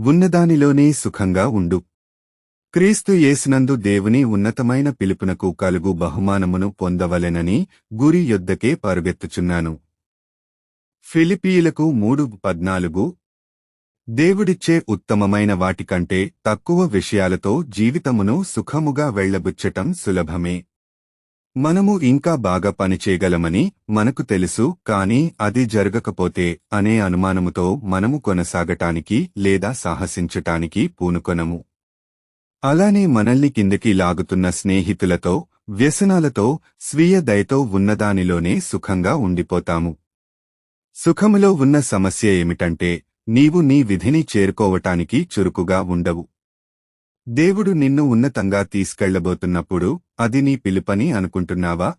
ఉన్నదానిలోనే సుఖంగా ఉండు. క్రీస్తు యేసునందు దేవుని ఉన్నతమైన పిలుపునకు కలుగు బహుమానమును పొందవలెనని గురి యొద్దకే పరుగెత్తుచున్నాను. ఫిలిప్పీయులకు 3:14 దేవుడిచ్చే ఉత్తమమైన వాటికంటే తక్కువ విషయాలతో జీవితమును సుఖముగా వెళ్లబుచ్చటం సులభమే. మనము ఇంకా బాగా పనిచేయగలమని మనకు తెలుసు, కాని అది జరగకపోతే అనే అనుమానముతో మనము కొనసాగటానికి లేదా సాహసించటానికి పూనుకొనము. అలానే మనల్ని కిందకి లాగుతున్న స్నేహితులతో, వ్యసనాలతో, స్వీయ దయతో ఉన్నదానిలోనే సుఖంగా ఉండిపోతాము. సుఖములో ఉన్న సమస్య ఏమిటంటే నీవు నీ విధిని చేరుకోవటానికి చురుకుగా ఉండవు. దేవుడు నిన్ను ఉన్నతంగా తీసుకెళ్లబోతున్నప్పుడు అది నీ పిలుపని అనుకుంటున్నావా?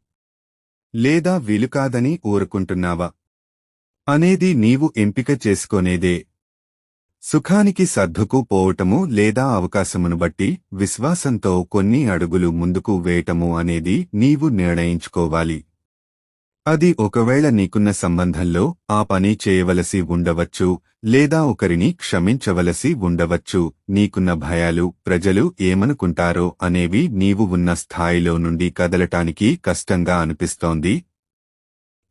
లేదా వీలుకాదని ఊరుకుంటున్నావా? అనేది నీవు ఎంపిక చేసుకొనేదే. సుఖానికి సర్దుకు పోవటము లేదా అవకాశమును బట్టి విశ్వాసంతో కొన్ని అడుగులు ముందుకు వేయటము అనేది నీవు నిర్ణయించుకోవాలి. అది ఒకవేళ నీకున్న సంబంధంలో ఆ పని చేయవలసి ఉండవచ్చు, లేదా ఒకరిని క్షమించవలసి ఉండవచ్చు, నీకున్న భయాలు, ప్రజలు ఏమనుకుంటారో అనేవి నీవు ఉన్న స్థాయిలో నుండి కదలటానికి కష్టంగా అనిపిస్తోంది.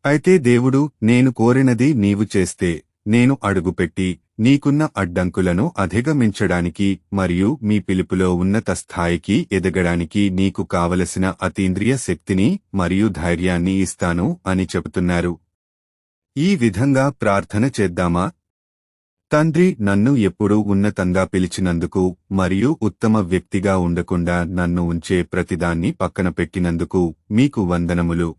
అయితే దేవుడు నేను కోరినది నీవు చేస్తే, నేను అడుగుపెట్టి నీకున్న అడ్డంకులను అధిగమించడానికి మరియు మీ పిలుపులో ఉన్నత స్థాయికి ఎదగడానికి నీకు కావలసిన అతీంద్రియ శక్తిని మరియు ధైర్యాన్ని ఇస్తాను అని చెబుతున్నారు. ఈ విధంగా ప్రార్థన చేద్దామా? తండ్రి, నన్ను ఎప్పుడూ ఉన్నతంగా పిలిచినందుకు మరియు ఉత్తమ వ్యక్తిగా ఉండకుండా నన్ను ఉంచే ప్రతిదాన్ని పక్కన పెట్టినందుకు మీకు వందనములు.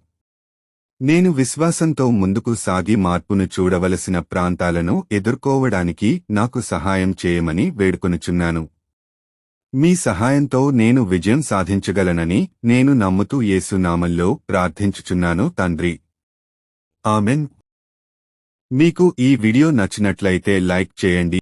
నేను విశ్వాసంతో ముందుకు సాగి మార్పును చూడవలసిన ప్రాంతాలను ఎదుర్కోవడానికి నాకు సహాయం చేయమని వేడుకొనుచున్నాను. మీ సహాయంతో నేను విజయం సాధించగలనని నేను నమ్ముతూ యేసు నామంలో ప్రార్థించుచున్నాను తండ్రి. ఆమెన్. మీకు ఈ వీడియో నచ్చినట్లయితే లైక్ చేయండి.